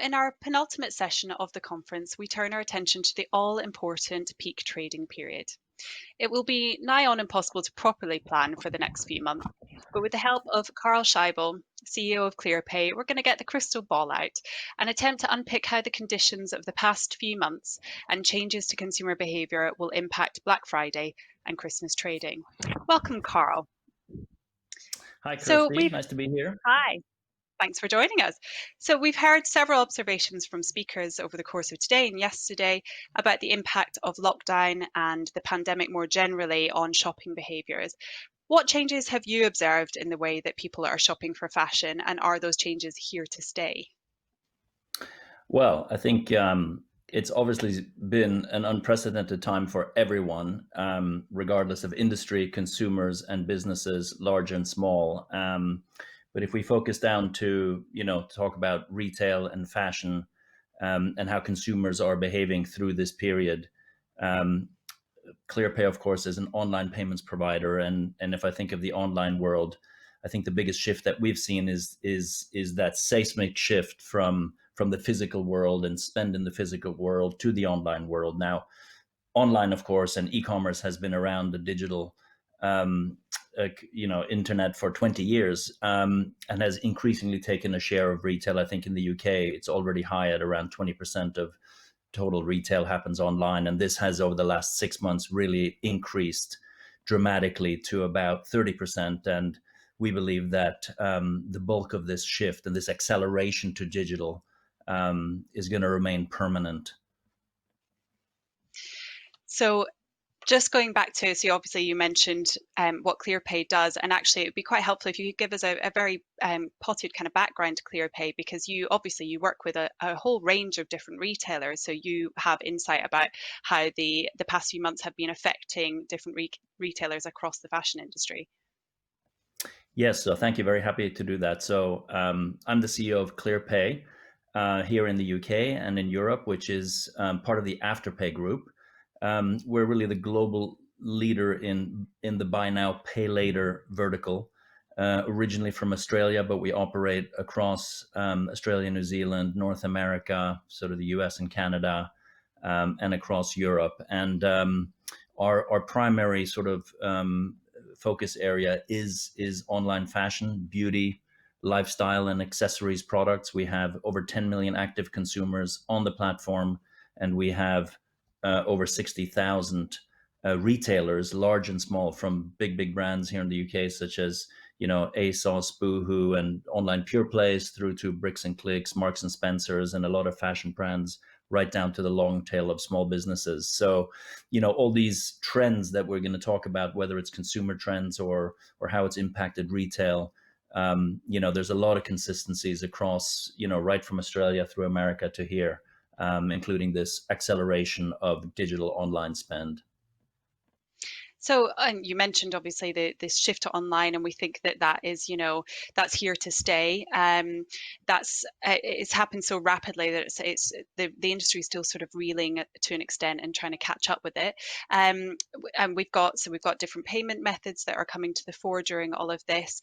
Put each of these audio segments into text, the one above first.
in our penultimate session of the conference, we turn our attention to the all-important peak trading period. It will be nigh on impossible to properly plan for the next few months, but with the help of Carl Scheibel, CEO of ClearPay, we're going to get the crystal ball out and attempt to unpick how the conditions of the past few months and changes to consumer behaviour will impact Black Friday and Christmas trading. Welcome, Carl. Hi, So Kirsty. we've Nice to be here. Hi. Thanks for joining us. So, we've heard several observations from speakers over the course of today and yesterday about the impact of lockdown and the pandemic more generally on shopping behaviours. What changes have you observed in the way that people are shopping for fashion, and are those changes here to stay? Well, I think it's obviously been an unprecedented time for everyone, regardless of industry, consumers, and businesses, large and small. But if we focus down to, talk about retail and fashion and how consumers are behaving through this period, um, ClearPay, of course, is an online payments provider, and if I think of the online world, I think the biggest shift that we've seen is that seismic shift from the physical world and spend in the physical world to the online world. Now, online, of course, and e-commerce has been around the digital, um, internet for 20 years, and has increasingly taken a share of retail. I think in the UK, it's already high at around 20% of total retail happens online. And this has, over the last 6 months, really increased dramatically to about 30%. And we believe that the bulk of this shift and this acceleration to digital is going to remain permanent. So, just going back to, so obviously you mentioned what ClearPay does, and actually it would be quite helpful if you could give us a very potted kind of background to ClearPay, because you obviously you work with a whole range of different retailers, so you have insight about how the past few months have been affecting different retailers across the fashion industry. Yes, so thank you. Very happy to do that. So I'm the CEO of ClearPay here in the UK and in Europe, which is part of the Afterpay group. We're really the global leader in the buy now, pay later vertical. Originally from Australia, but we operate across Australia, New Zealand, North America, sort of the US and Canada, and across Europe. And our primary sort of focus area is online fashion, beauty, lifestyle, and accessories products. We have over 10 million active consumers on the platform, and we have over 60,000 retailers, large and small, from big brands here in the UK, such as ASOS, Boohoo, and online pure plays, through to Bricks and Clicks, Marks and Spencers, and a lot of fashion brands, right down to the long tail of small businesses. So, all these trends that we're going to talk about, whether it's consumer trends or how it's impacted retail, there's a lot of consistencies across, right from Australia through America to here, including this acceleration of digital online spend. So, you mentioned obviously this shift to online, and we think that that is, that's here to stay. That's it's happened so rapidly that it's the industry is still sort of reeling to an extent and trying to catch up with it. And we've got different payment methods that are coming to the fore during all of this.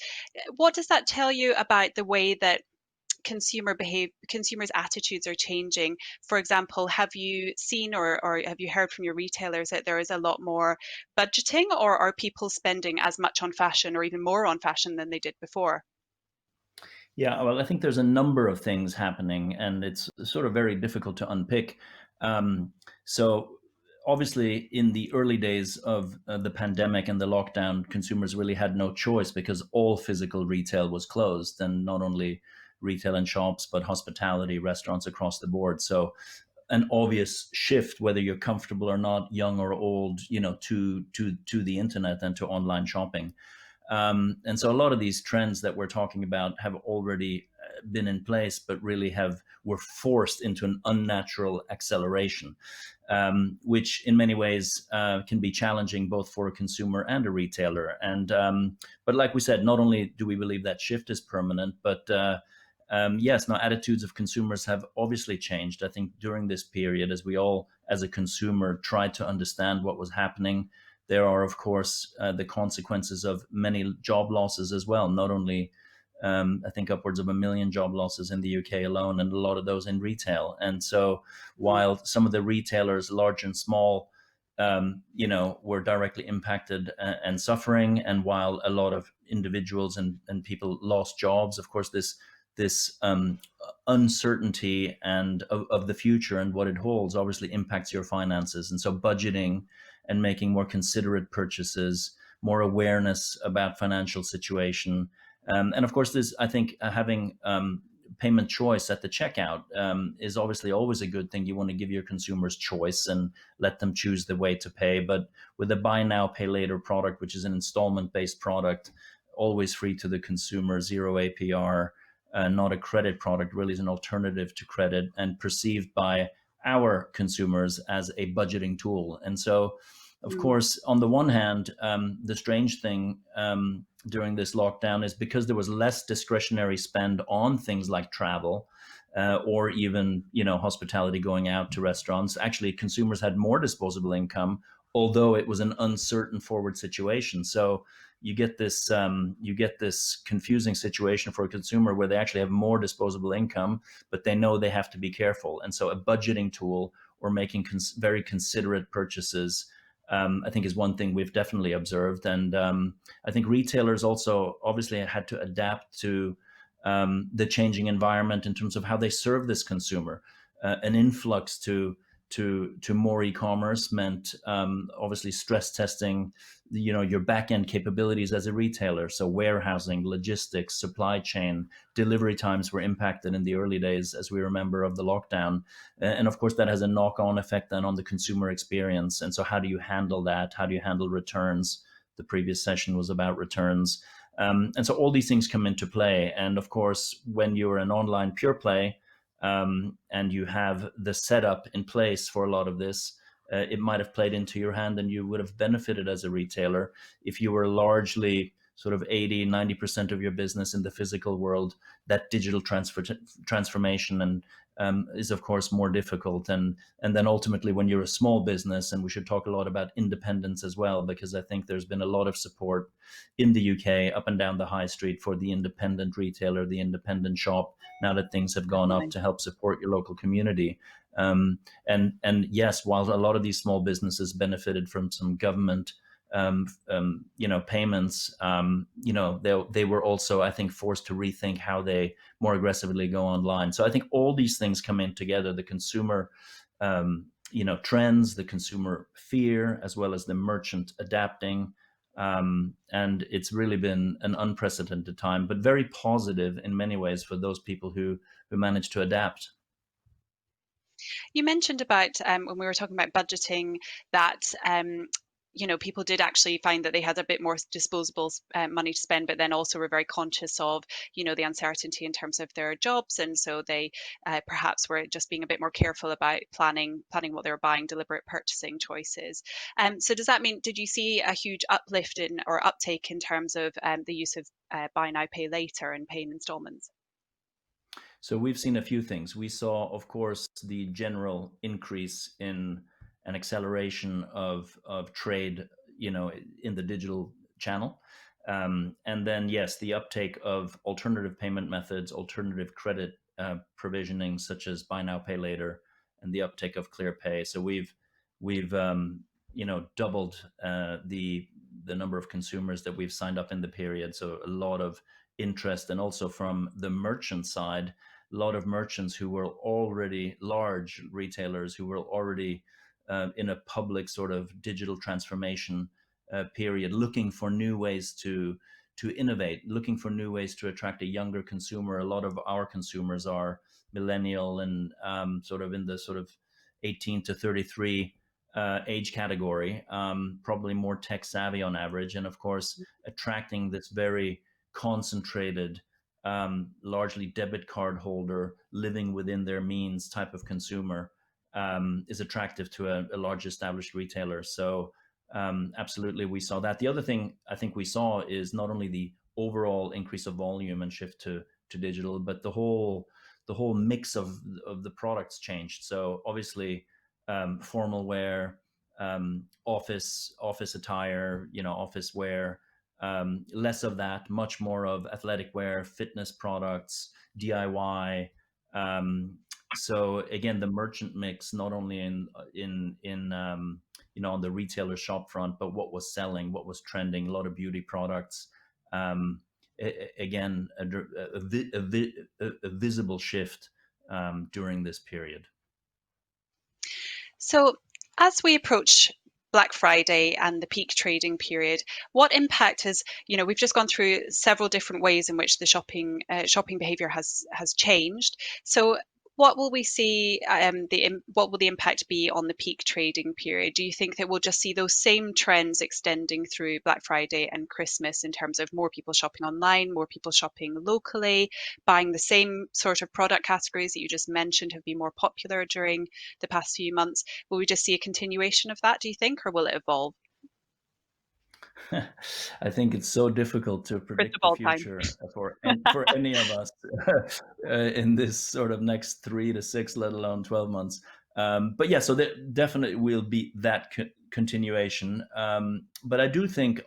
What does that tell you about the way that consumers' attitudes are changing? For example, have you seen or have you heard from your retailers that there is a lot more budgeting, or are people spending as much on fashion or even more on fashion than they did before? Yeah, well, I think there's a number of things happening, and it's sort of very difficult to unpick. So, obviously, in the early days of the pandemic and the lockdown, consumers really had no choice because all physical retail was closed, and not only retail and shops, but hospitality, restaurants across the board. So, an obvious shift, whether you're comfortable or not, young or old, to the internet and to online shopping. And so a lot of these trends that we're talking about have already been in place, but really were forced into an unnatural acceleration, which in many ways can be challenging both for a consumer and a retailer. And but like we said, not only do we believe that shift is permanent, but yes, now attitudes of consumers have obviously changed. I think during this period, as we all, as a consumer, tried to understand what was happening, there are, of course, the consequences of many job losses as well, not only I think upwards of 1 million job losses in the UK alone, and a lot of those in retail. And so, while some of the retailers, large and small, were directly impacted and suffering, and while a lot of individuals and people lost jobs, of course, this uncertainty and of the future and what it holds obviously impacts your finances. And so, budgeting and making more considerate purchases, more awareness about financial situation, and of course, this I think having payment choice at the checkout is obviously always a good thing. You want to give your consumers choice and let them choose the way to pay. But with a buy now, pay later product, which is an installment based product, always free to the consumer, zero APR, not a credit product, really is an alternative to credit and perceived by our consumers as a budgeting tool. And so, of Mm. course, on the one hand, the strange thing during this lockdown is because there was less discretionary spend on things like travel, or even hospitality, going out to restaurants. Actually, consumers had more disposable income, although it was an uncertain forward situation. So you get this confusing situation for a consumer where they actually have more disposable income, but they know they have to be careful. And so a budgeting tool or making very considerate purchases, I think, is one thing we've definitely observed. And I think retailers also obviously had to adapt to the changing environment in terms of how they serve this consumer. An influx to more e-commerce meant obviously stress testing your back end capabilities as a retailer. So warehousing, logistics, supply chain, delivery times were impacted in the early days, as we remember, of the lockdown. And of course, that has a knock-on effect then on the consumer experience. And so how do you handle that? How do you handle returns? The previous session was about returns. And so all these things come into play. And of course, when you're an online pure play, and you have the setup in place for a lot of this, it might have played into your hand and you would have benefited as a retailer. If you were largely sort of 80-90% of your business in the physical world, that digital transformation and is of course more difficult. And then ultimately, when you're a small business, and we should talk a lot about independence as well, because I think there's been a lot of support in the UK up and down the high street for the independent retailer, the independent shop, now that things have gone up, Definitely. to help support your local community. And yes, while a lot of these small businesses benefited from some government payments, they were also, I think, forced to rethink how they more aggressively go online. So I think all these things come in together: the consumer trends, the consumer fear, as well as the merchant adapting. And it's really been an unprecedented time, but very positive in many ways for those people who managed to adapt. You mentioned about when we were talking about budgeting that people did actually find that they had a bit more disposable money to spend, but then also were very conscious of the uncertainty in terms of their jobs, and so they perhaps were just being a bit more careful about planning what they were buying, deliberate purchasing choices. So does that mean, did you see a huge uplift in or uptake in terms of the use of buy now, pay later and pay in installments? So we've seen a few things. We saw, of course, the general increase in an acceleration of trade, in the digital channel. And then, yes, the uptake of alternative payment methods, alternative credit provisioning, such as buy now, pay later, and the uptake of ClearPay. So we've doubled the number of consumers that we've signed up in the period. So a lot of interest, and also from the merchant side, a lot of merchants who were already large retailers, who were already in a public sort of digital transformation period, looking for new ways to innovate, looking for new ways to attract a younger consumer. A lot of our consumers are millennial and sort of in the sort of 18 to 33 age category, probably more tech savvy on average, and of course attracting this very concentrated, largely debit card holder, living within their means type of consumer, is attractive to a large established retailer. So absolutely, we saw that. The other thing I think we saw is not only the overall increase of volume and shift to digital, but the whole mix of the products changed. So obviously, formal wear, office attire, office wear, less of that, much more of athletic wear, fitness products, DIY. So again, the merchant mix, not only in on the retailer shop front, but what was selling, what was trending, a lot of beauty products. Um, Again, a visible shift during this period. So, as we approach Black Friday and the peak trading period, what impact has, we've just gone through several different ways in which the shopping behavior has changed. So, what will we see? What will the impact be on the peak trading period? Do you think that we'll just see those same trends extending through Black Friday and Christmas in terms of more people shopping online, more people shopping locally, buying the same sort of product categories that you just mentioned have been more popular during the past few months? Will we just see a continuation of that, do you think, or will it evolve? I think it's so difficult to Crystal predict the ball time. future for any of us in this sort of next 3 to 6, let alone 12 months. But yeah, so there definitely will be that continuation. But I do think,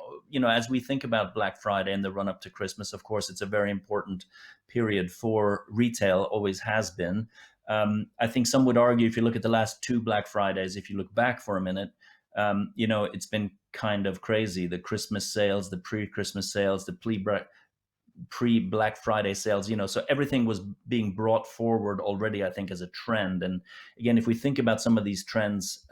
as we think about Black Friday and the run up to Christmas, of course, it's a very important period for retail, always has been. I think some would argue, if you look at the last two Black Fridays, if you look back for a minute, it's been kind of crazy. The Christmas sales, the pre-Christmas sales, the pre-Black Friday sales, so everything was being brought forward already, I think, as a trend. And again, if we think about some of these trends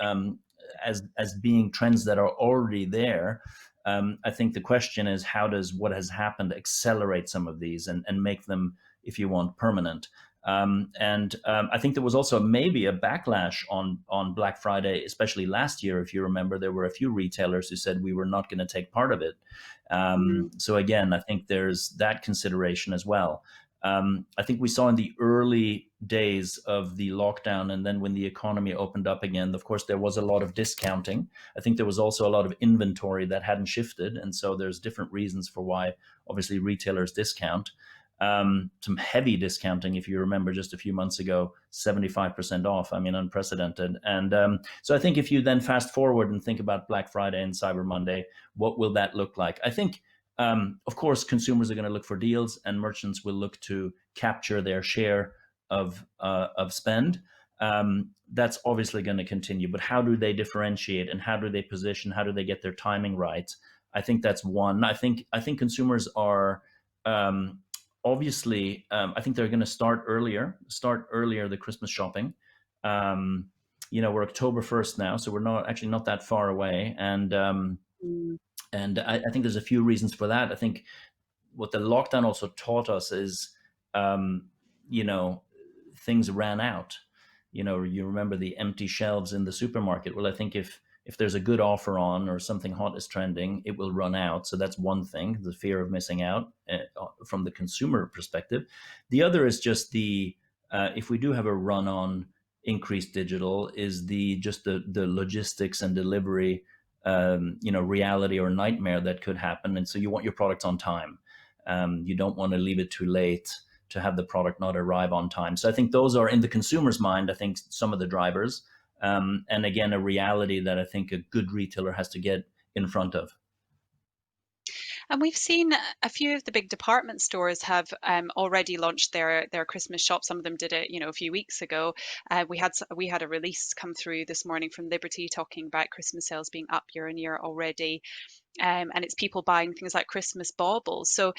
as being trends that are already there, I think the question is, how does what has happened accelerate some of these and make them, if you want, permanent? And I think there was also maybe a backlash on Black Friday, especially last year. If you remember, there were a few retailers who said we were not going to take part of it. Mm, So again, I think there's that consideration as well. I think we saw in the early days of the lockdown, and then when the economy opened up again, of course, there was a lot of discounting. I think there was also a lot of inventory that hadn't shifted, and so there's different reasons for why, obviously, retailers discount. Some heavy discounting, if you remember, just a few months ago, 75% off. I mean, unprecedented. And so I think if you then fast forward and think about Black Friday and Cyber Monday, what will that look like? I think, of course, consumers are going to look for deals, and merchants will look to capture their share of spend. That's obviously going to continue. But how do they differentiate, and how do they position? How do they get their timing right? I think that's one. I think consumers are. Obviously, I think they're going to start earlier the Christmas shopping. Um, we're October 1st now, so we're not that far away, mm, and I think there's a few reasons for that. I think what the lockdown also taught us is, um, you know, things ran out. You remember the empty shelves in the supermarket. Well, I think if there's a good offer on, or something hot is trending, it will run out. So that's one thing, the fear of missing out from the consumer perspective. The other is just if we do have a run on increased digital, is the logistics and delivery, reality or nightmare that could happen. And so you want your product on time. You don't want to leave it too late to have the product not arrive on time. So I think those are, in the consumer's mind, I think, some of the drivers. And again, a reality that I think a good retailer has to get in front of. And we've seen a few of the big department stores have already launched their Christmas shop. Some of them did it, a few weeks ago. We had a release come through this morning from Liberty talking about Christmas sales being up year on year already. And it's people buying things like Christmas baubles. So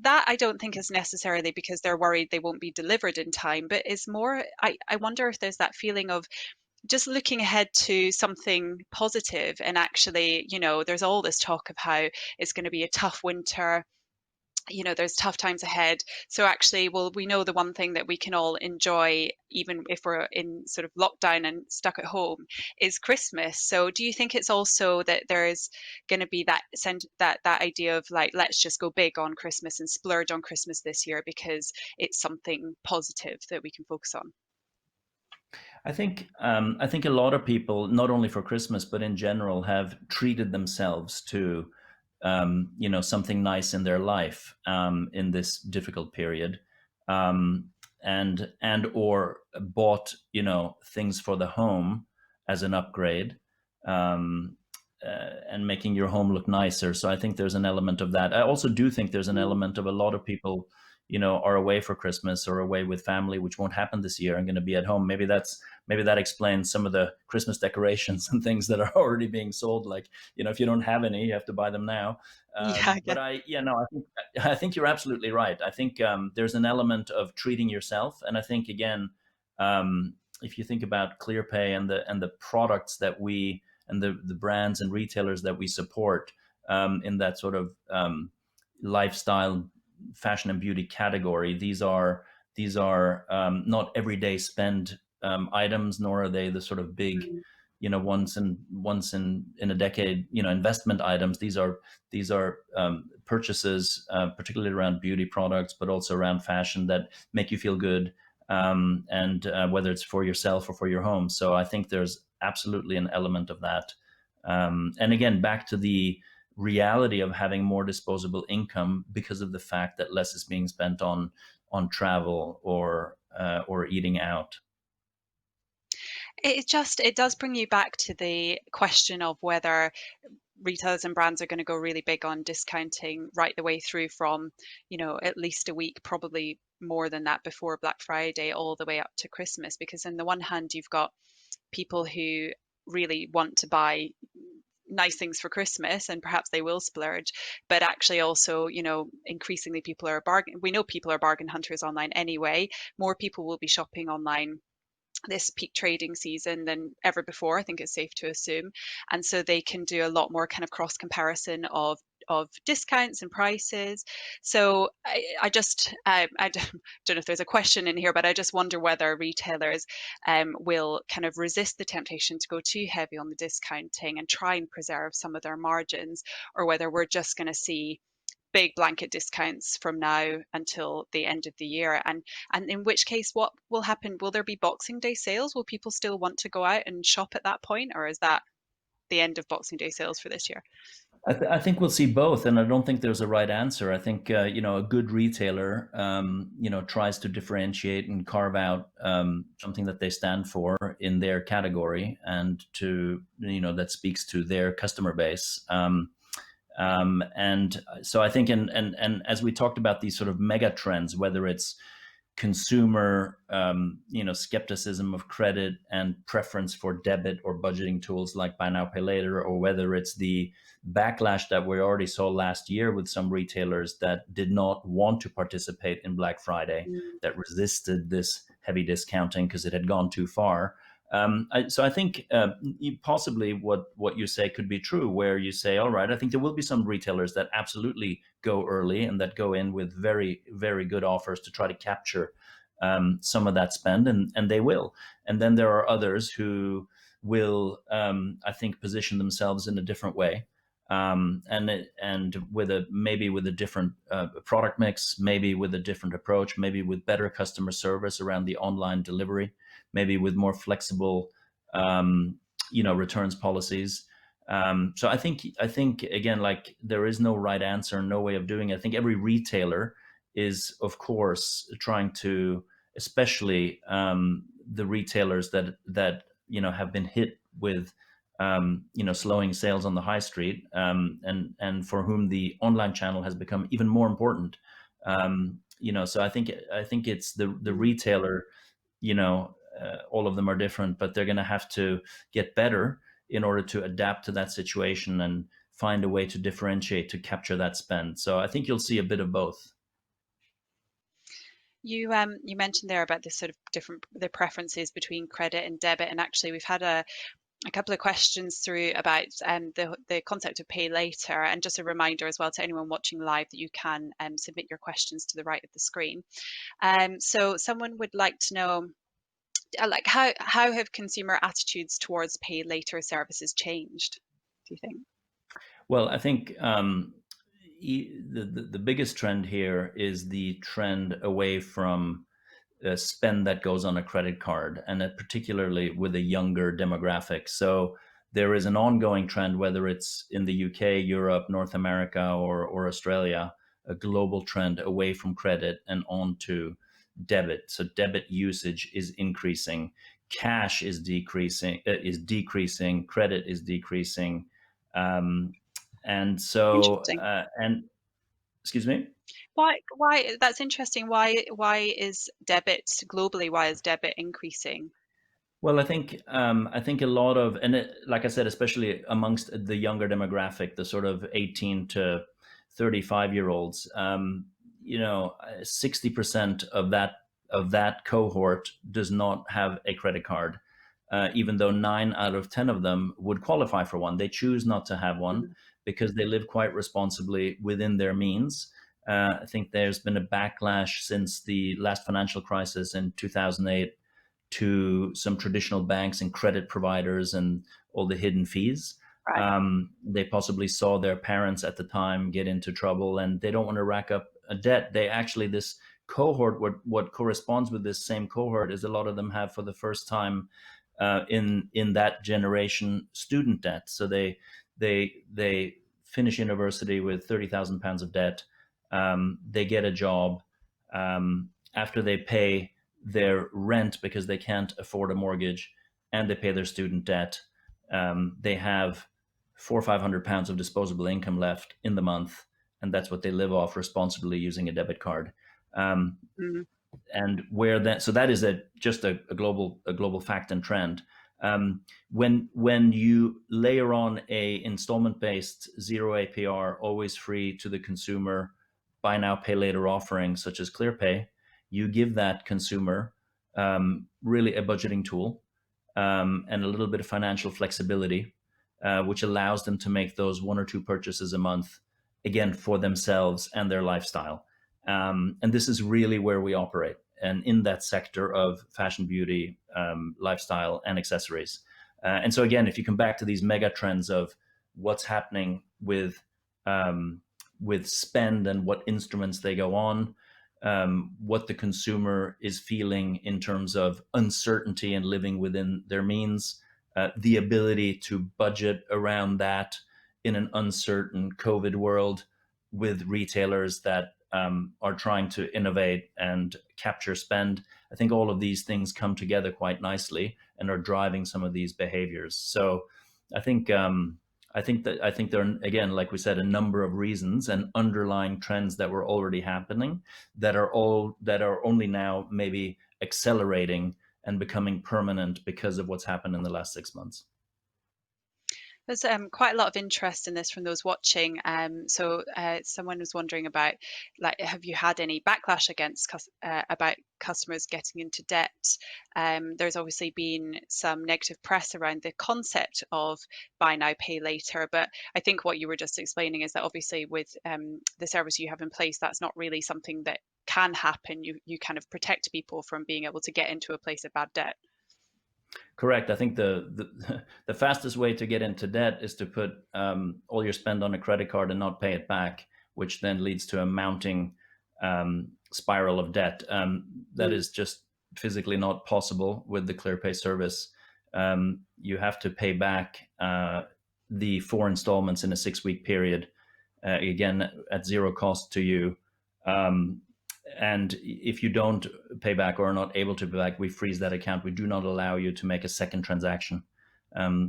that I don't think is necessarily because they're worried they won't be delivered in time, but is more. I wonder if there's that feeling of just looking ahead to something positive. And actually, there's all this talk of how it's going to be a tough winter. There's tough times ahead. So actually, well, we know the one thing that we can all enjoy, even if we're in sort of lockdown and stuck at home, is Christmas. So do you think it's also that there's going to be that idea of like, let's just go big on Christmas and splurge on Christmas this year because it's something positive that we can focus on? I think a lot of people, not only for Christmas but in general, have treated themselves to something nice in their life in this difficult period, and or bought things for the home as an upgrade. Um, and making your home look nicer. So I think there's an element of that. I also do think there's an Mm. element of a lot of people, are away for Christmas or away with family, which won't happen this year, and going to be at home. Maybe that explains some of the Christmas decorations and things that are already being sold. Like, if you don't have any, you have to buy them now. Yeah, I But guess. I think you're absolutely right. I think there's an element of treating yourself, and I think again, if you think about ClearPay and the products that we and the brands and retailers that we support in that sort of lifestyle, fashion and beauty category, these are not everyday spend items, nor are they the sort of big, Mm. once in a decade, investment items. These are purchases, particularly around beauty products, but also around fashion that make you feel good, and whether it's for yourself or for your home. So I think there's absolutely an element of that. And again, back to the reality of having more disposable income because of the fact that less is being spent on travel or eating out. It does bring you back to the question of whether retailers and brands are going to go really big on discounting right the way through from, at least a week, probably more than that before Black Friday, all the way up to Christmas. Because on the one hand, you've got people who really want to buy nice things for Christmas and perhaps they will splurge, but actually also, increasingly people are bargain. We know people are bargain hunters online anyway. More people will be shopping online this peak trading season than ever before, I think it's safe to assume. And so they can do a lot more kind of cross comparison of discounts and prices. So I just I don't know if there's a question in here, but I just wonder whether retailers will kind of resist the temptation to go too heavy on the discounting and try and preserve some of their margins, or whether we're just going to see big blanket discounts from now until the end of the year. And in which case, what will happen? Will there be Boxing Day sales? Will people still want to go out and shop at that point, or is that the end of Boxing Day sales for this year? I think we'll see both, and I don't think there's a right answer. I think a good retailer, tries to differentiate and carve out something that they stand for in their category, and that speaks to their customer base. And so I think, and as we talked about these sort of mega trends, whether it's consumer, skepticism of credit and preference for debit or budgeting tools like buy now, pay later, or whether it's the backlash that we already saw last year with some retailers that did not want to participate in Black Friday, Mm. that resisted this heavy discounting because it had gone too far. So I think possibly what you say could be true, where you say, all right, I think there will be some retailers that absolutely go early and that go in with very, very good offers to try to capture some of that spend, and they will. And then there are others who will, I think, position themselves in a different way. And maybe with a different product mix, maybe with a different approach, maybe with better customer service around the online delivery, maybe with more flexible, returns policies. So I think again, like, there is no right answer, no way of doing it. I think every retailer is, of course, trying to, especially the retailers that have been hit with slowing sales on the high street, and for whom the online channel has become even more important. So I think it's the Mm. retailer. All of them are different, but they're going to have to get better in order to adapt to that situation and find a way to differentiate to capture that spend. So I think you'll see a bit of both. You mentioned there about the sort of different the preferences between credit and debit, and actually we've had a couple of questions through about the concept of pay later. And just a reminder as well to anyone watching live that you can submit your questions to the right of the screen. So someone would like to know, like, how have consumer attitudes towards pay later services changed, do you think? Well, I think the biggest trend here is the trend away from spend that goes on a credit card, and particularly with a younger demographic. So there is an ongoing trend, whether it's in the UK, Europe, North America, or Australia, a global trend away from credit and onto debit. So debit usage is increasing, cash is decreasing, credit is decreasing. Um, and so, Interesting. and excuse me. Why that's interesting. Why is debit globally, why is debit increasing? Well, I think a lot of, and like I said, especially amongst the younger demographic, the sort of 18 to 35 year olds, 60% of that cohort does not have a credit card, even though 9 out of 10 of them would qualify for one. They choose not to have one Mhm, because they live quite responsibly within their means. I think there's been a backlash since the last financial crisis in 2008 to some traditional banks and credit providers and all the hidden fees. right. They possibly saw their parents at the time get into trouble, and they don't want to rack up a debt. They actually, this cohort, what corresponds with this same cohort is a lot of them have for the first time in that generation student debt. So they finish university with £30,000 of debt. They get a job. After they pay their rent because they can't afford a mortgage, and they pay their student debt, they have £400 or £500 of disposable income left in the month, and that's what they live off responsibly using a debit card. Um, Mhm, and where that, so that is a global fact and trend. When you layer on a installment based zero APR, always free to the consumer, buy now pay later offering such as ClearPay, you give that consumer really a budgeting tool, and a little bit of financial flexibility, which allows them to make those one or two purchases a month, again, for themselves and their lifestyle. And this is really where we operate, and in that sector of fashion, beauty, lifestyle, and accessories. And so, again, if you come back to these mega trends of what's happening with spend and what instruments they go on, what the consumer is feeling in terms of uncertainty and living within their means, the ability to budget around that in an uncertain COVID world with retailers that are trying to innovate and capture spend. I think all of these things come together quite nicely and are driving some of these behaviors. So I think I think there are, again, like we said, a number of reasons and underlying trends that were already happening that are only now maybe accelerating and becoming permanent because of what's happened in the last 6 months. There's quite a lot of interest in this from those watching. Someone was wondering about, like, have you had any backlash against about customers getting into debt? There's obviously been some negative press around the concept of buy now, pay later. But I think what you were just explaining is that obviously with the service you have in place, that's not really something that can happen. You kind of protect people from being able to get into a place of bad debt. Correct. I think the the fastest way to get into debt is to put all your spend on a credit card and not pay it back, which then leads to a mounting spiral of debt. That Mm, is just physically not possible with the ClearPay service. You have to pay back the four installments in a 6 week period, again at zero cost to you. Um, and if you don't pay back or are not able to pay back, we freeze that account. We do not allow you to make a second transaction.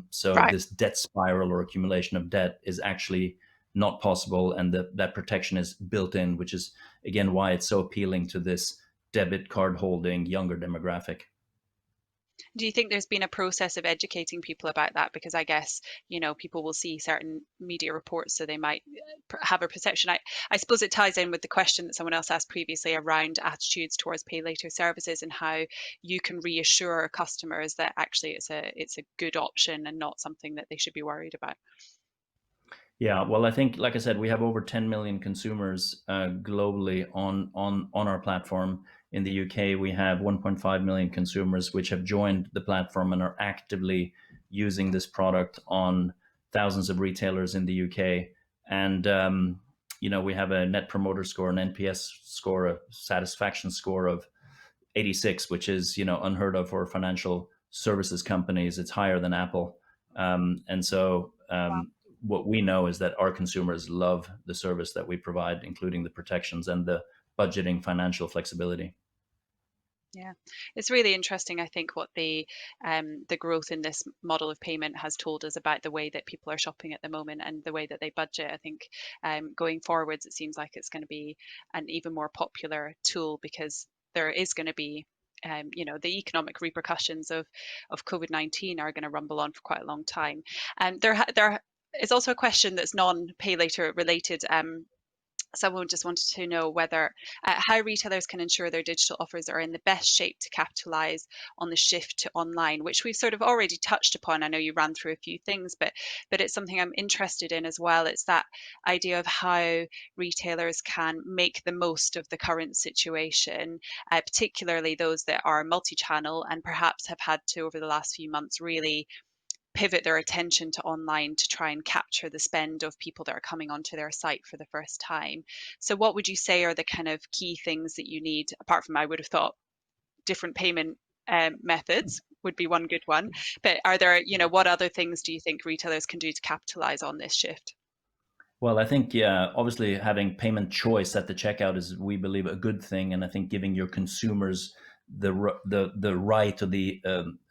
So right. this debt spiral or accumulation of debt is actually not possible, and that protection is built in, which is again why it's so appealing to this debit card holding younger demographic. Do you think there's been a process of educating people about that? Because I guess, people will see certain media reports, so they might have a perception. I suppose it ties in with the question that someone else asked previously around attitudes towards pay later services and how you can reassure customers that actually it's a good option and not something that they should be worried about. Yeah, well, I think, like I said, we have over 10 million consumers globally on our platform. In the UK, we have 1.5 million consumers which have joined the platform and are actively using this product on thousands of retailers in the UK. And we have a Net Promoter Score, an NPS score, a satisfaction score of 86, which is unheard of for financial services companies. It's higher than Apple, and so Wow. what we know is that our consumers love the service that we provide, including the protections and the budgeting financial flexibility. Yeah, it's really interesting. I think what the growth in this model of payment has told us about the way that people are shopping at the moment and the way that they budget. I think going forwards, it seems like it's going to be an even more popular tool because there is going to be the economic repercussions of COVID-19 are going to rumble on for quite a long time. And there is also a question that's non-pay later related. Someone just wanted to know whether how retailers can ensure their digital offers are in the best shape to capitalize on the shift to online, which we've sort of already touched upon. I know you ran through a few things, but it's something I'm interested in as well. It's that idea of how retailers can make the most of the current situation, particularly those that are multi-channel and perhaps have had to, over the last few months, really pivot their attention to online to try and capture the spend of people that are coming onto their site for the first time. So what would you say are the kind of key things that you need, apart from, I would have thought, different payment methods would be one good one, but are there, what other things do you think retailers can do to capitalize on this shift? Well, I think, yeah, obviously having payment choice at the checkout is, we believe, a good thing, and I think giving your consumers the right or the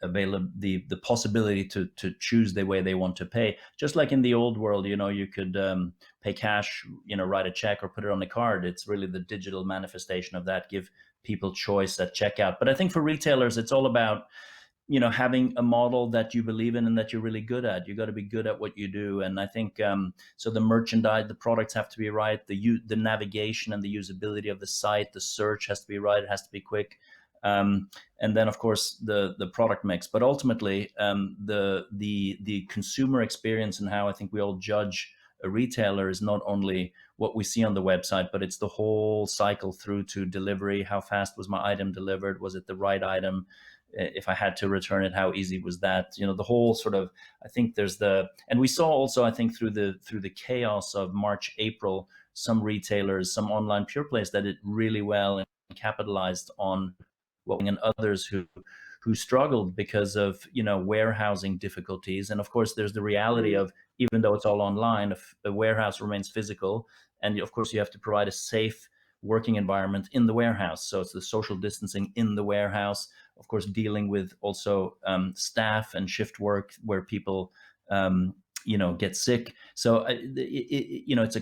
the possibility to choose the way they want to pay. Just like in the old world, you could pay cash, write a check or put it on a card. It's really the digital manifestation of that. Give people choice at checkout. But I think for retailers, it's all about having a model that you believe in and that you're really good at. You got to be good at what you do. And I think so the merchandise, the products have to be right, the navigation and the usability of the site, the search has to be right, it has to be quick. And then of course the product mix, but ultimately the consumer experience and how I think we all judge a retailer is not only what we see on the website, but it's the whole cycle through to delivery. How fast was my item delivered? Was it the right item? If I had to return it, how easy was that? The whole sort of, I think there's and we saw also, I think through the chaos of March, April, some retailers, some online pure plays that did really well and capitalized on what, and others who struggled because of warehousing difficulties. And of course there's the reality Mm. of, even though it's all online, if the warehouse remains physical, and of course you have to provide a safe working environment in the warehouse. So it's the social distancing in the warehouse, of course, dealing with also staff and shift work where people get sick. So it's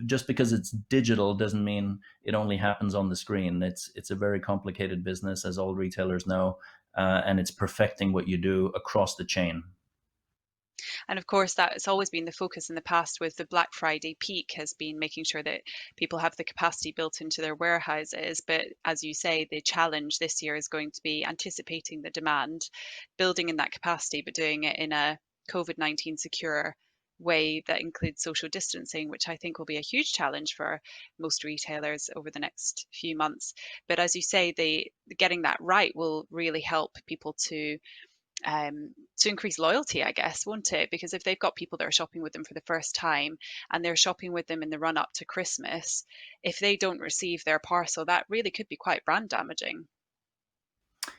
just because it's digital doesn't mean it only happens on the screen. It's a very complicated business, as all retailers know, and it's perfecting what you do across the chain. And of course, that it's always been the focus in the past with the Black Friday peak has been making sure that people have the capacity built into their warehouses. But as you say, the challenge this year is going to be anticipating the demand, building in that capacity, but doing it in a COVID-19 secure way that includes social distancing, which I think will be a huge challenge for most retailers over the next few months. But as you say, the getting that right will really help people to increase loyalty, I guess, won't it? Because if they've got people that are shopping with them for the first time and they're shopping with them in the run up to Christmas, if they don't receive their parcel, that really could be quite brand damaging.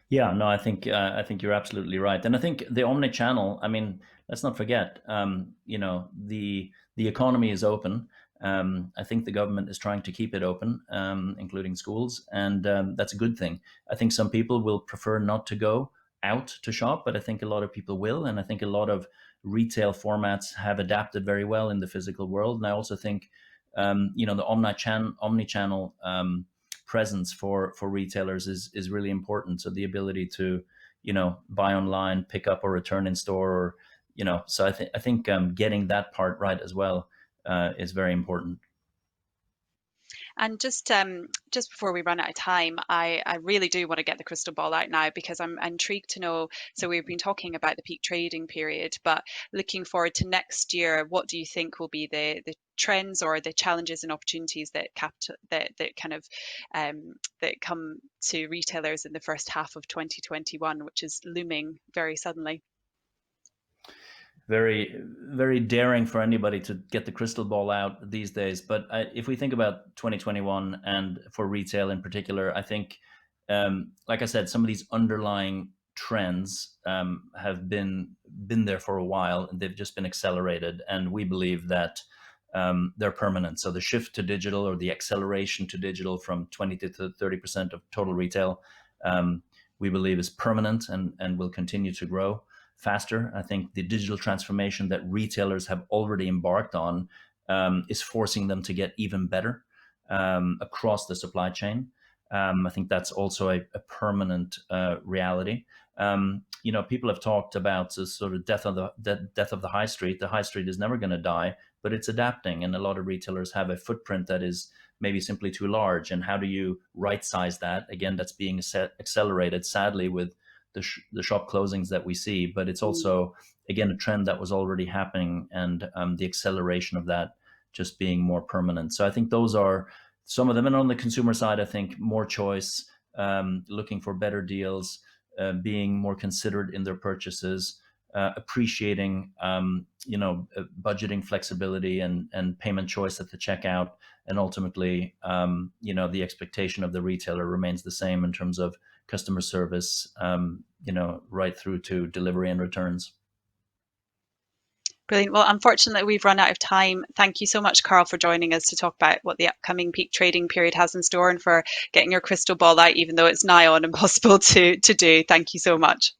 Yeah, no, I think you're absolutely right, and I think the omni-channel. I mean, let's not forget, the economy is open. I think the government is trying to keep it open, including schools, and that's a good thing. I think some people will prefer not to go out to shop, but I think a lot of people will, and I think a lot of retail formats have adapted very well in the physical world. And I also think, the omni-channel presence for retailers is really important. So the ability to buy online, pick up or return in store, or so I think getting that part right as well is very important. And just before we run out of time, I really do want to get the crystal ball out now because I'm intrigued to know. So we've been talking about the peak trading period, but looking forward to next year, what do you think will be the trends or the challenges and opportunities that kind of that come to retailers in the first half of 2021, which is looming very suddenly? Very, very daring for anybody to get the crystal ball out these days. But if we think about 2021 and for retail in particular, I think, like I said, some of these underlying trends have been there for a while, and they've just been accelerated. And we believe that they're permanent. So the shift to digital, or the acceleration to digital from 20 to 30% of total retail, we believe is permanent and will continue to grow faster. I think the digital transformation that retailers have already embarked on is forcing them to get even better across the supply chain. I think that's also a permanent reality. People have talked about the sort of death of the high street. The high street is never going to die, but it's adapting, and a lot of retailers have a footprint that is maybe simply too large. And how do you right size that? Again, that's being accelerated, sadly, with the shop closings that we see. But it's also, again, a trend that was already happening, and the acceleration of that just being more permanent. So I think those are some of them. And on the consumer side, I think more choice, looking for better deals, being more considered in their purchases, appreciating budgeting flexibility and payment choice at the checkout, and ultimately the expectation of the retailer remains the same in terms of customer service, right through to delivery and returns. Brilliant. Well, unfortunately, we've run out of time. Thank you so much, Carl, for joining us to talk about what the upcoming peak trading period has in store, and for getting your crystal ball out, even though it's nigh on impossible to do. Thank you so much.